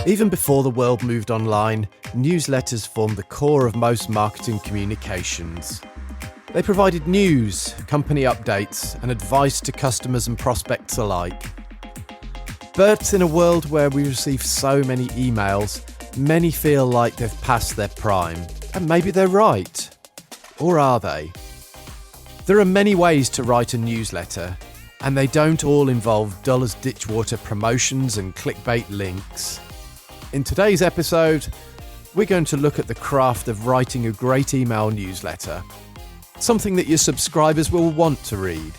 Even before the world moved online, newsletters formed the core of most marketing communications. They provided news, company updates, and advice to customers and prospects alike. But in a world where we receive so many emails, many feel like they've passed their prime. And maybe they're right. Or are they? There are many ways to write a newsletter, and they don't all involve dull as ditchwater promotions and clickbait links. In today's episode, we're going to look at the craft of writing a great email newsletter, something that your subscribers will want to read.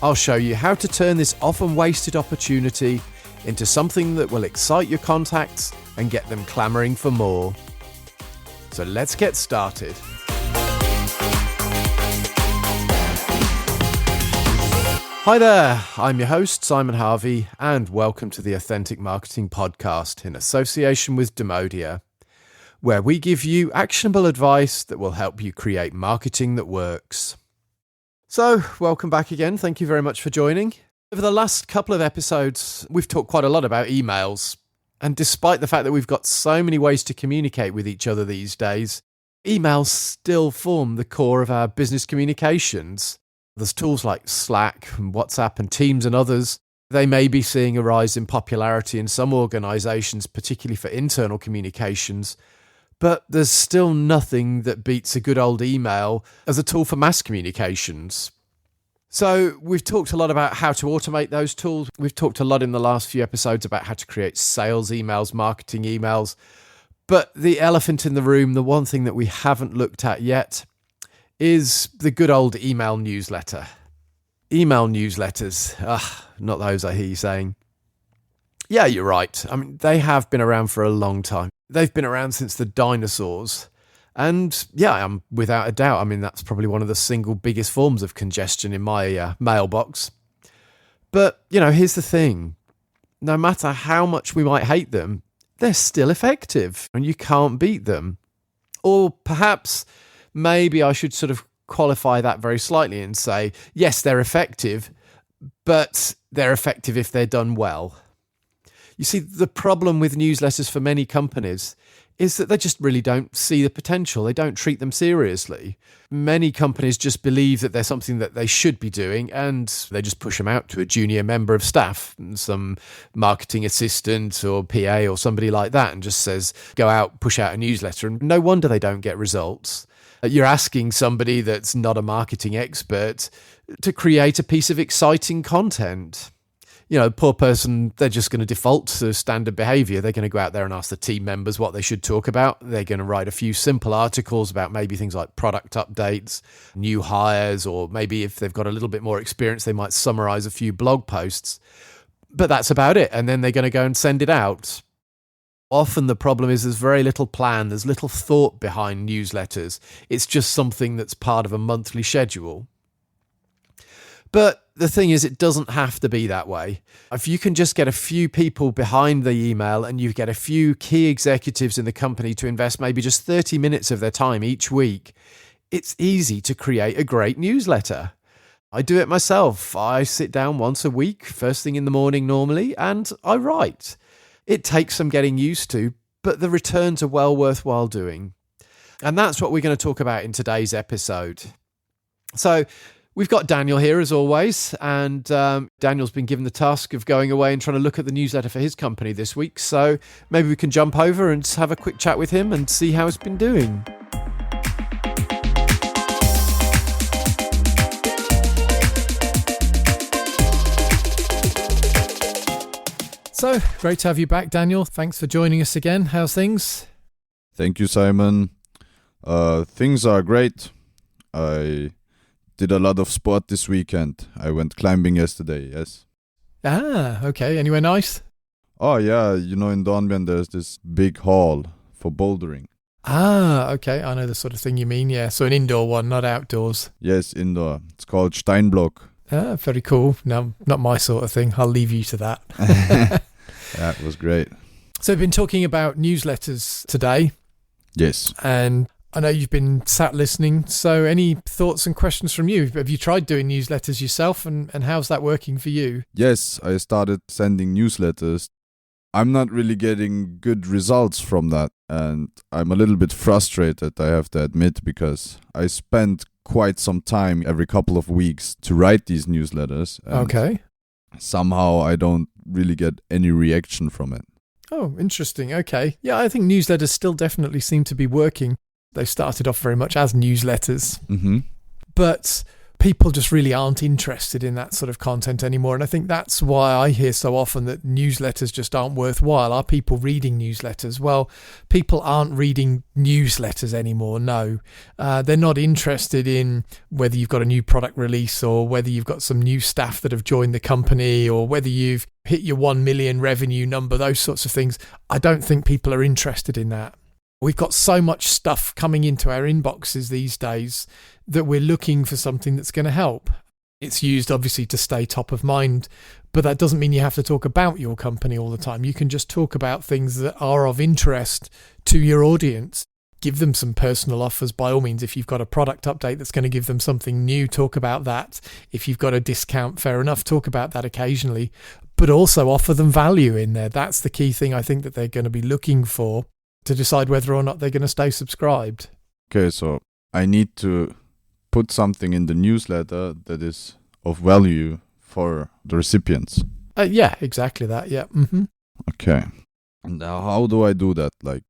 I'll show you how to turn this often wasted opportunity into something that will excite your contacts and get them clamoring for more. So let's get started. Hi there, I'm your host, Simon Harvey, and welcome to the Authentic Marketing Podcast in association with Demodia, where we give you actionable advice that will help you create marketing that works. So, welcome back again. Thank you very much for joining. Over the last couple of episodes, we've talked quite a lot about emails, and despite the fact that we've got so many ways to communicate with each other these days, emails still form the core of our business communications. There's tools like Slack and WhatsApp and Teams and others. They may be seeing a rise in popularity in some organizations, particularly for internal communications, but there's still nothing that beats a good old email as a tool for mass communications. So we've talked a lot about how to automate those tools. We've talked a lot in the last few episodes about how to create sales emails, marketing emails. But the elephant in the room, the one thing that we haven't looked at yet, is the good old email newsletter. Email newsletters. Not those, I hear you saying. Yeah, you're right. I mean, they have been around for a long time. They've been around since the dinosaurs. And yeah, I'm without a doubt. I mean, that's probably one of the single biggest forms of congestion in my mailbox. But, here's the thing. No matter how much we might hate them, they're still effective and you can't beat them. Or perhaps maybe I should sort of qualify that very slightly and say, yes, they're effective, but they're effective if they're done well. You see, the problem with newsletters for many companies is that they just really don't see the potential. They don't treat them seriously. Many companies just believe that they're something that they should be doing, and they just push them out to a junior member of staff, some marketing assistant or PA or somebody like that, and just says, go out, push out a newsletter. And no wonder they don't get results. You're asking somebody that's not a marketing expert to create a piece of exciting content. Poor person, they're just going to default to standard behavior. They're going to go out there and ask the team members what they should talk about. They're going to write a few simple articles about maybe things like product updates, new hires, or maybe if they've got a little bit more experience, they might summarize a few blog posts. But that's about it. And then they're going to go and send it out. Often the problem is there's very little plan, there's little thought behind newsletters. It's just something that's part of a monthly schedule. But the thing is, it doesn't have to be that way. If you can just get a few people behind the email and you get a few key executives in the company to invest maybe just 30 minutes of their time each week, it's easy to create a great newsletter. I do it myself. I sit down once a week, first thing in the morning normally, and I write. It takes some getting used to, but the returns are well worthwhile doing. And that's what we're going to talk about in today's episode. So we've got Daniel here as always, and Daniel's been given the task of going away and trying to look at the newsletter for his company this week. So maybe we can jump over and have a quick chat with him and see how it's been doing. So, great to have you back, Daniel. Thanks for joining us again. How's things? Thank you, Simon. Things are great. I did a lot of sport this weekend. I went climbing yesterday, yes. Okay. Anywhere nice? Oh, yeah. In Dornbirn, there's this big hall for bouldering. Okay. I know the sort of thing you mean, yeah. So an indoor one, not outdoors. Yes, indoor. It's called Steinblock. Very cool. No, not my sort of thing. I'll leave you to that. That was great. So we've been talking about newsletters today. Yes. And I know you've been sat listening. So any thoughts and questions from you? Have you tried doing newsletters yourself and how's that working for you? Yes, I started sending newsletters. I'm not really getting good results from that. And I'm a little bit frustrated, I have to admit, because I spend quite some time every couple of weeks to write these newsletters. And Okay. somehow I don't really get any reaction from it. Oh, interesting. Okay. Yeah, I think newsletters still definitely seem to be working. They started off very much as newsletters, Mm-hmm. but people just really aren't interested in that sort of content anymore. And I think that's why I hear so often that newsletters just aren't worthwhile. Are people reading newsletters? Well, people aren't reading newsletters anymore. No, they're not interested in whether you've got a new product release or whether you've got some new staff that have joined the company or whether you've hit your 1 million revenue number, those sorts of things. I don't think people are interested in that. We've got so much stuff coming into our inboxes these days that we're looking for something that's going to help. It's used obviously to stay top of mind, but that doesn't mean you have to talk about your company all the time. You can just talk about things that are of interest to your audience. Give them some personal offers by all means. If you've got a product update that's going to give them something new, talk about that. If you've got a discount, fair enough, talk about that occasionally, but also offer them value in there. That's the key thing I think that they're going to be looking for to decide whether or not they're going to stay subscribed. Okay, so I need to put something in the newsletter that is of value for the recipients. Yeah, exactly that. Yeah. Mm-hmm. Okay. And how do I do that? Like,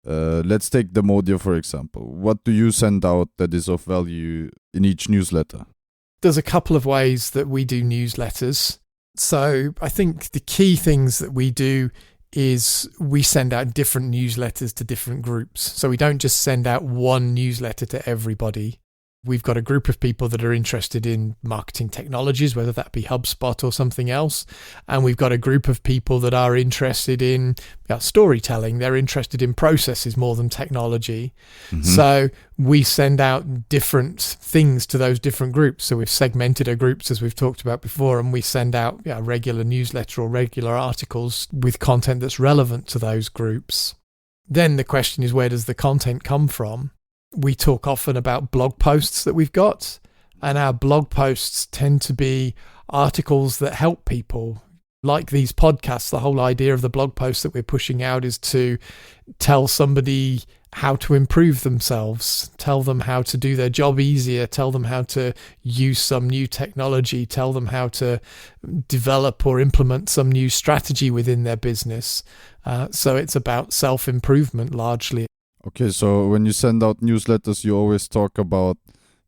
let's take Demodia, for example. What do you send out that is of value in each newsletter? There's a couple of ways that we do newsletters. So I think the key things that we do is we send out different newsletters to different groups. So we don't just send out one newsletter to everybody. We've got a group of people that are interested in marketing technologies, whether that be HubSpot or something else. And we've got a group of people that are interested in storytelling. They're interested in processes more than technology. Mm-hmm. So we send out different things to those different groups. So we've segmented our groups, as we've talked about before, and we send out a regular newsletter or regular articles with content that's relevant to those groups. Then the question is, where does the content come from? We talk often about blog posts that we've got, and our blog posts tend to be articles that help people. Like these podcasts, the whole idea of the blog post that we're pushing out is to tell somebody how to improve themselves, tell them how to do their job easier, tell them how to use some new technology, tell them how to develop or implement some new strategy within their business. So it's about self-improvement largely. Okay, so when you send out newsletters, you always talk about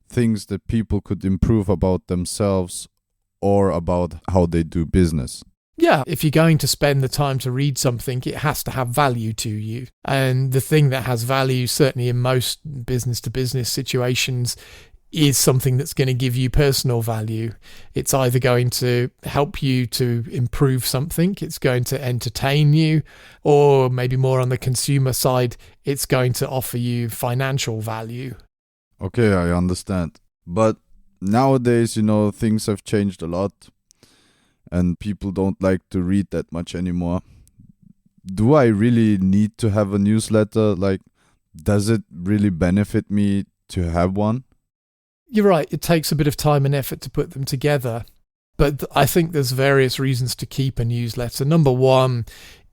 things that people could improve about themselves or about how they do business. Yeah, if you're going to spend the time to read something, it has to have value to you. And the thing that has value, certainly in most business-to-business situations, is something that's going to give you personal value. It's either going to help you to improve something, it's going to entertain you, or maybe more on the consumer side, it's going to offer you financial value. Okay, I understand. But nowadays, things have changed a lot and people don't like to read that much anymore. Do I really need to have a newsletter? Like, does it really benefit me to have one? You're right, it takes a bit of time and effort to put them together, but I think there's various reasons to keep a newsletter. Number one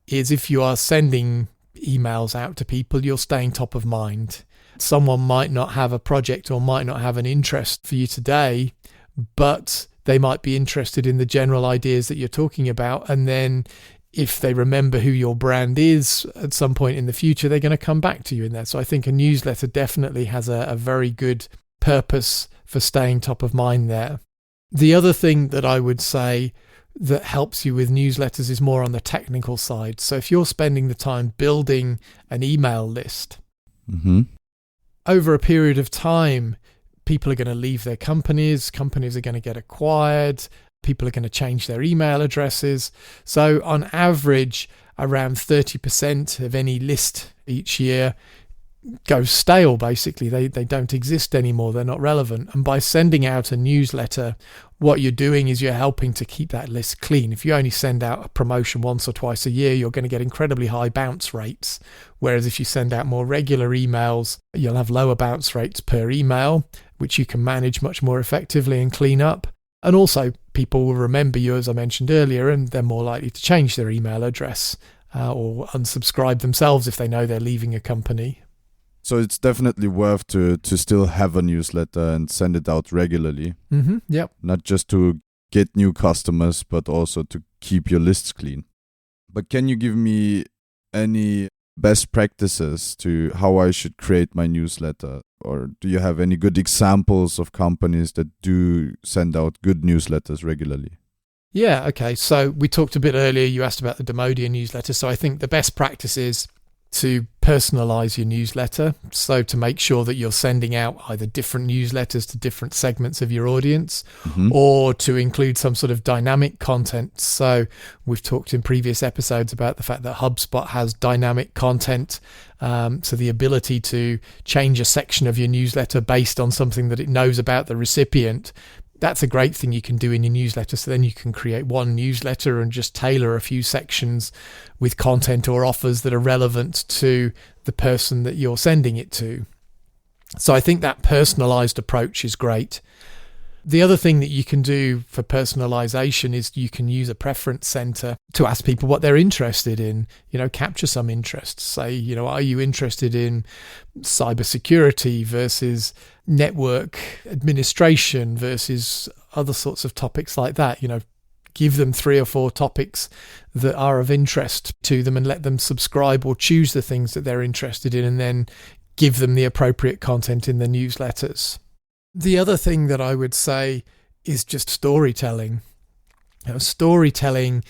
is if you are sending emails out to people, you're staying top of mind. Someone might not have a project or might not have an interest for you today, but they might be interested in the general ideas that you're talking about, and then if they remember who your brand is at some point in the future, they're going to come back to you in that. So I think a newsletter definitely has a very good purpose for staying top of mind there. The other thing that I would say that helps you with newsletters is more on the technical side. So if you're spending the time building an email list, over a period of time, people are going to leave their companies are going to get acquired, people are going to change their email addresses. So on average, around 30% of any list each year goes stale, basically. They don't exist anymore. They're not relevant. And by sending out a newsletter, what you're doing is you're helping to keep that list clean. If you only send out a promotion once or twice a year, you're going to get incredibly high bounce rates. Whereas if you send out more regular emails, you'll have lower bounce rates per email, which you can manage much more effectively and clean up. And also, people will remember you, as I mentioned earlier, and they're more likely to change their email address. or unsubscribe themselves if they know they're leaving a company. So it's definitely worth to still have a newsletter and send it out regularly. Yep. Not just to get new customers, but also to keep your lists clean. But can you give me any best practices to how I should create my newsletter? Or do you have any good examples of companies that do send out good newsletters regularly? Yeah, okay. So we talked a bit earlier, you asked about the Demodia newsletter. So I think the best practice is to personalize your newsletter. So to make sure that you're sending out either different newsletters to different segments of your audience, or to include some sort of dynamic content. So we've talked in previous episodes about the fact that HubSpot has dynamic content. So the ability to change a section of your newsletter based on something that it knows about the recipient. That's a great thing you can do in your newsletter. So then you can create one newsletter and just tailor a few sections with content or offers that are relevant to the person that you're sending it to. So I think that personalized approach is great. The other thing that you can do for personalization is you can use a preference center to ask people what they're interested in, capture some interest. Say, are you interested in cybersecurity versus network administration versus other sorts of topics like that? Give them 3 or 4 topics that are of interest to them and let them subscribe or choose the things that they're interested in, and then give them the appropriate content in the newsletters. The other thing that I would say is just storytelling. Storytelling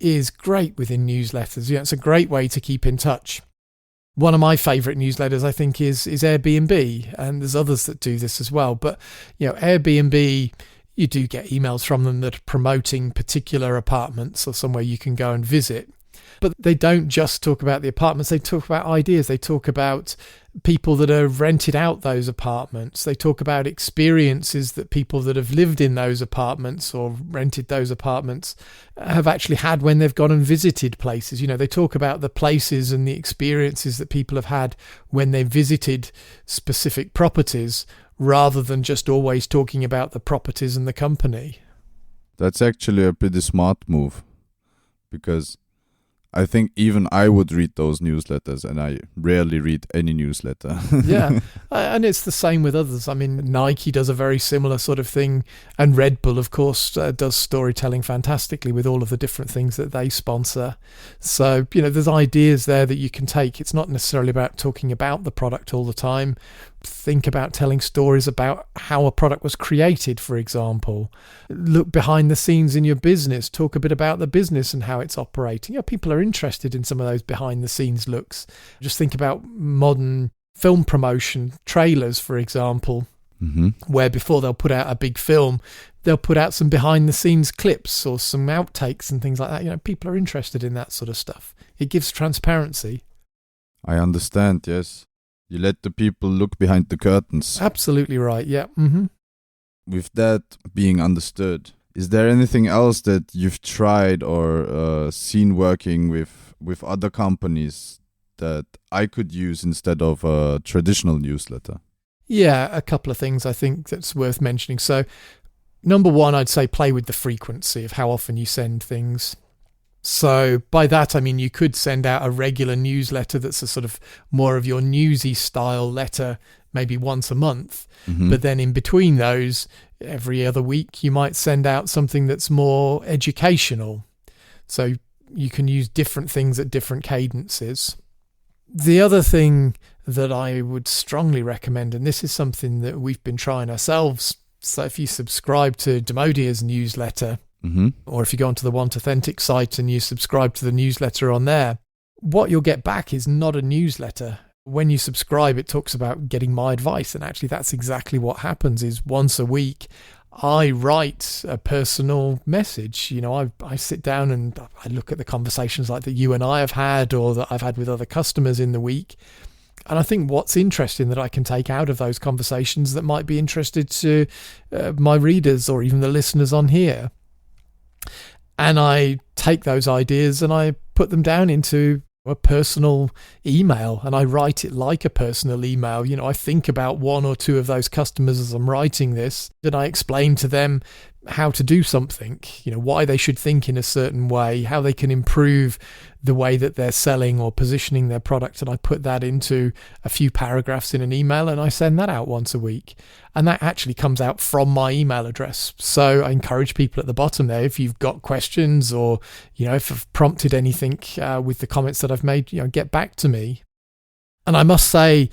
is great within newsletters. It's a great way to keep in touch. One of my favorite newsletters, I think, is Airbnb, and there's others that do this as well. But, Airbnb, you do get emails from them that are promoting particular apartments or somewhere you can go and visit. But they don't just talk about the apartments, they talk about ideas. They talk about people that have rented out those apartments. They talk about experiences that people that have lived in those apartments or rented those apartments have actually had when they've gone and visited places. They talk about the places and the experiences that people have had when they visited specific properties, rather than just always talking about the properties and the company. That's actually a pretty smart move, because I think even I would read those newsletters, and I rarely read any newsletter. Yeah, and it's the same with others. I mean, Nike does a very similar sort of thing, and Red Bull, of course, does storytelling fantastically with all of the different things that they sponsor. So, there's ideas there that you can take. It's not necessarily about talking about the product all the time. Think about telling stories about how a product was created, for example. Look behind the scenes in your business. Talk a bit about the business and how it's operating. People are interested in some of those behind the scenes looks. Just think about modern film promotion trailers, for example, where before they'll put out a big film, they'll put out some behind the scenes clips or some outtakes and things like that. People are interested in that sort of stuff. It gives transparency. I understand, yes. You let the people look behind the curtains. Absolutely right, yeah. With that being understood, is there anything else that you've tried or seen working with other companies that I could use instead of a traditional newsletter? Yeah, a couple of things I think that's worth mentioning. So, number one, I'd say play with the frequency of how often you send things. So by that, I mean, you could send out a regular newsletter that's a sort of more of your newsy style letter, maybe once a month. But then in between those, every other week, you might send out something that's more educational. So you can use different things at different cadences. The other thing that I would strongly recommend, and this is something that we've been trying ourselves. So if you subscribe to Demodia's newsletter, or if you go onto the Want Authentic site and you subscribe to the newsletter on there, what you'll get back is not a newsletter. When you subscribe, it talks about getting my advice. And actually, that's exactly what happens is once a week, I write a personal message. I sit down and I look at the conversations like that you and I have had or that I've had with other customers in the week. And I think what's interesting that I can take out of those conversations that might be interested to my readers or even the listeners on here. And I take those ideas and I put them down into a personal email, and I write it like a personal email. I think about one or two of those customers as I'm writing this, and I explain to them how to do something, why they should think in a certain way, how they can improve the way that they're selling or positioning their product. And I put that into a few paragraphs in an email, and I send that out once a week. And that actually comes out from my email address. So I encourage people at the bottom there, if you've got questions or, if I've prompted anything with the comments that I've made, get back to me. And I must say,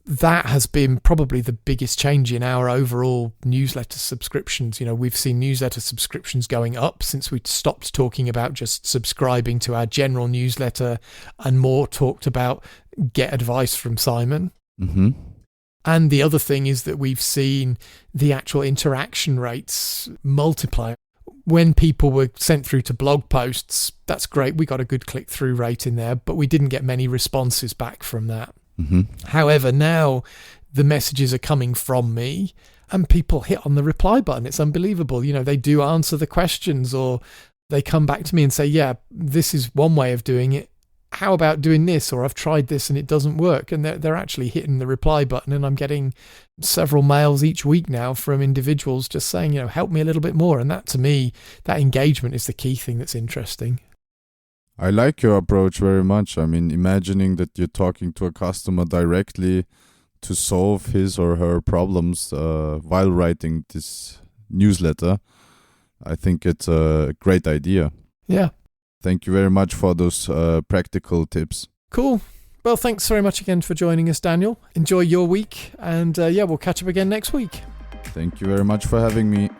that has been probably the biggest change in our overall newsletter subscriptions. We've seen newsletter subscriptions going up since we stopped talking about just subscribing to our general newsletter and more talked about get advice from Simon. Mm-hmm. And the other thing is that we've seen the actual interaction rates multiply. When people were sent through to blog posts, that's great. We got a good click-through rate in there, but we didn't get many responses back from that. Mm-hmm. However, now the messages are coming from me and people hit on the reply button. It's unbelievable. They do answer the questions, or they come back to me and say, yeah, this is one way of doing it. How about doing this? Or I've tried this and it doesn't work. And they're actually hitting the reply button. And I'm getting several mails each week now from individuals just saying, help me a little bit more. And that, to me, that engagement is the key thing that's interesting. I like your approach very much. I mean, imagining that you're talking to a customer directly to solve his or her problems while writing this newsletter, I think it's a great idea. Yeah. Thank you very much for those practical tips. Cool. Well, thanks very much again for joining us, Daniel. Enjoy your week. And we'll catch up again next week. Thank you very much for having me.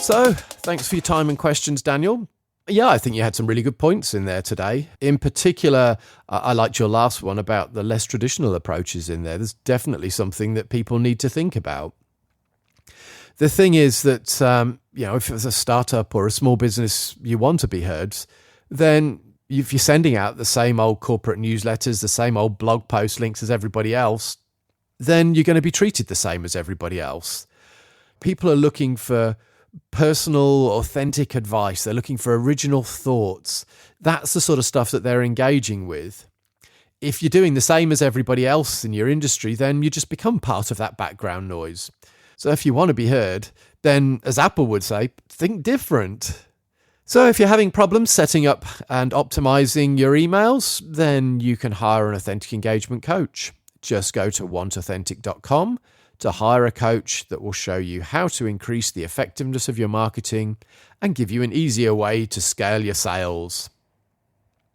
So, thanks for your time and questions, Daniel. Yeah, I think you had some really good points in there today. In particular, I liked your last one about the less traditional approaches in there. There's definitely something that people need to think about. The thing is that, if it's a startup or a small business you want to be heard, then if you're sending out the same old corporate newsletters, the same old blog post links as everybody else, then you're going to be treated the same as everybody else. People are looking for personal, authentic advice. They're looking for original thoughts. That's the sort of stuff that they're engaging with. If you're doing the same as everybody else in your industry, then you just become part of that background noise. So if you want to be heard, then, as Apple would say, think different. So if you're having problems setting up and optimizing your emails, then you can hire an authentic engagement coach. Just go to wantauthentic.com to hire a coach that will show you how to increase the effectiveness of your marketing and give you an easier way to scale your sales.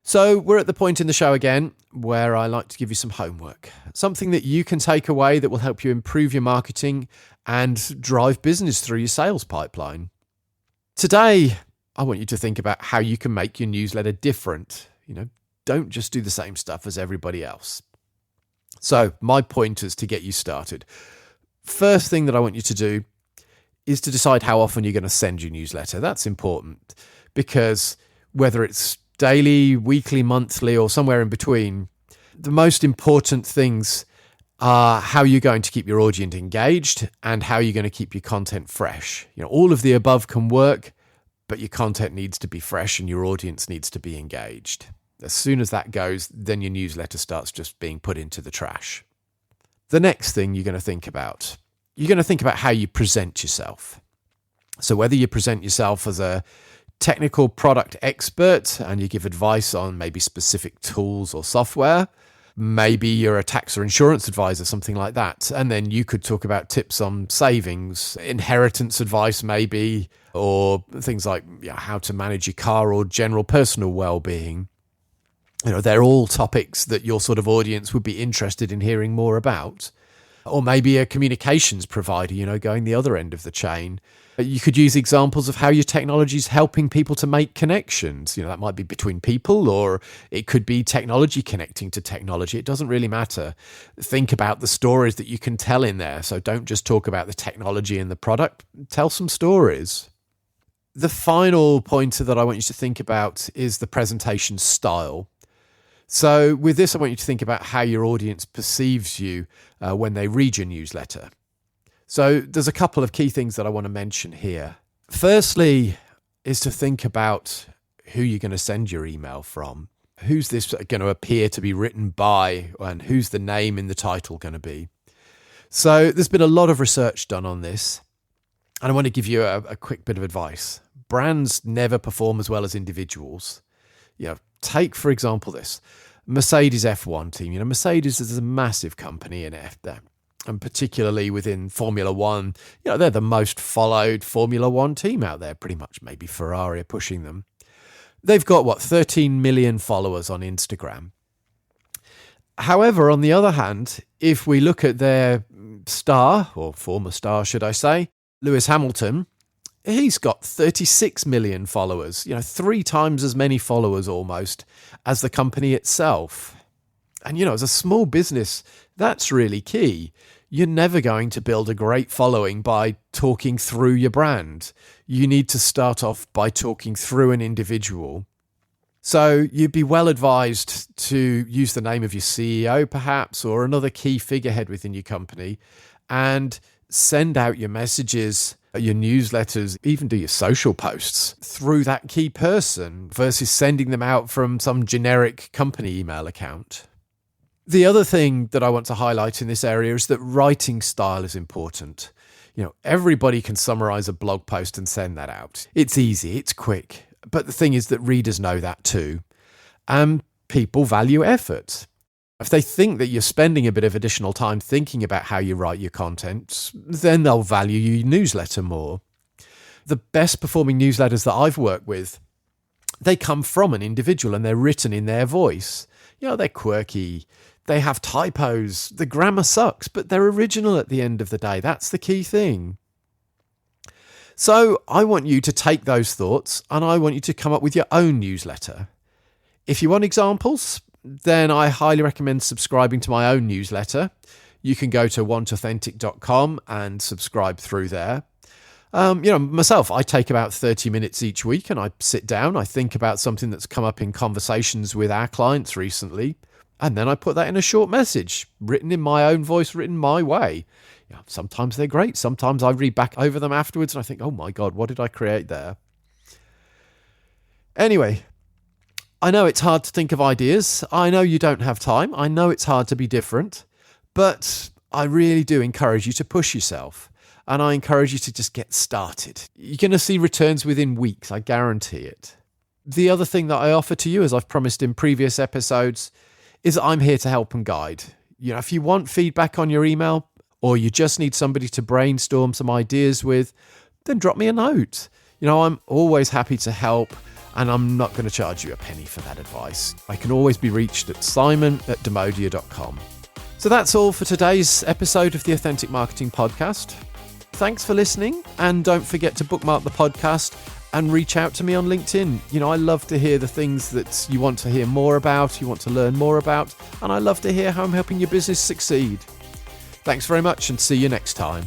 So we're at the point in the show again where I like to give you some homework, something that you can take away that will help you improve your marketing and drive business through your sales pipeline. Today, I want you to think about how you can make your newsletter different. Don't just do the same stuff as everybody else. So my pointers to get you started. First thing that I want you to do is to decide how often you're going to send your newsletter. That's important because whether it's daily, weekly, monthly, or somewhere in between, the most important things are how you're going to keep your audience engaged and how you're going to keep your content fresh. All of the above can work, but your content needs to be fresh and your audience needs to be engaged. As soon as that goes, then your newsletter starts just being put into the trash. The next thing you're going to think about how you present yourself. So whether you present yourself as a technical product expert and you give advice on maybe specific tools or software, maybe you're a tax or insurance advisor, something like that, and then you could talk about tips on savings, inheritance advice maybe, or things like how to manage your car or general personal well-being. They're all topics that your sort of audience would be interested in hearing more about. Or maybe a communications provider, going the other end of the chain. You could use examples of how your technology is helping people to make connections. That might be between people, or it could be technology connecting to technology. It doesn't really matter. Think about the stories that you can tell in there. So don't just talk about the technology and the product. Tell some stories. The final pointer that I want you to think about is the presentation style. So with this, I want you to think about how your audience perceives you when they read your newsletter. So there's a couple of key things that I want to mention here. Firstly is to think about who you're going to send your email from. Who's this going to appear to be written by, and who's the name in the title going to be? So there's been a lot of research done on this, and I want to give you a quick bit of advice. Brands never perform as well as individuals. Take, for example, this Mercedes F1 team. Mercedes is a massive company in F1, and particularly within Formula One. They're the most followed Formula One team out there, pretty much. Maybe Ferrari are pushing them. They've got, 13 million followers on Instagram. However, on the other hand, if we look at their star, or former star, should I say, Lewis Hamilton, he's got 36 million followers, 3 times as many followers almost as the company itself. And, as a small business, that's really key. You're never going to build a great following by talking through your brand. You need to start off by talking through an individual. So you'd be well advised to use the name of your CEO, perhaps, or another key figurehead within your company, and send out your messages, your newsletters, even do your social posts through that key person versus sending them out from some generic company email account. The other thing that I want to highlight in this area is that writing style is important. Everybody can summarize a blog post and send that out. It's easy, it's quick. But the thing is that readers know that too. And people value effort. If they think that you're spending a bit of additional time thinking about how you write your content, then they'll value your newsletter more. The best performing newsletters that I've worked with, they come from an individual and they're written in their voice. They're quirky. They have typos. The grammar sucks, but they're original at the end of the day. That's the key thing. So I want you to take those thoughts and I want you to come up with your own newsletter. If you want examples, then I highly recommend subscribing to my own newsletter. You can go to wantauthentic.com and subscribe through there. Myself, I take about 30 minutes each week and I sit down, I think about something that's come up in conversations with our clients recently, and then I put that in a short message, written in my own voice, written my way. Sometimes they're great. Sometimes I read back over them afterwards and I think, oh my God, what did I create there? Anyway, I know it's hard to think of ideas. I know you don't have time. I know it's hard to be different, but I really do encourage you to push yourself. And I encourage you to just get started. You're going to see returns within weeks. I guarantee it. The other thing that I offer to you, as I've promised in previous episodes, is that I'm here to help and guide. If you want feedback on your email, or you just need somebody to brainstorm some ideas with, then drop me a note. I'm always happy to help, and I'm not going to charge you a penny for that advice. I can always be reached at simon@demodia.com. So that's all for today's episode of the Authentic Marketing Podcast. Thanks for listening, and don't forget to bookmark the podcast and reach out to me on LinkedIn. I love to hear the things that you want to hear more about, you want to learn more about, and I love to hear how I'm helping your business succeed. Thanks very much and see you next time.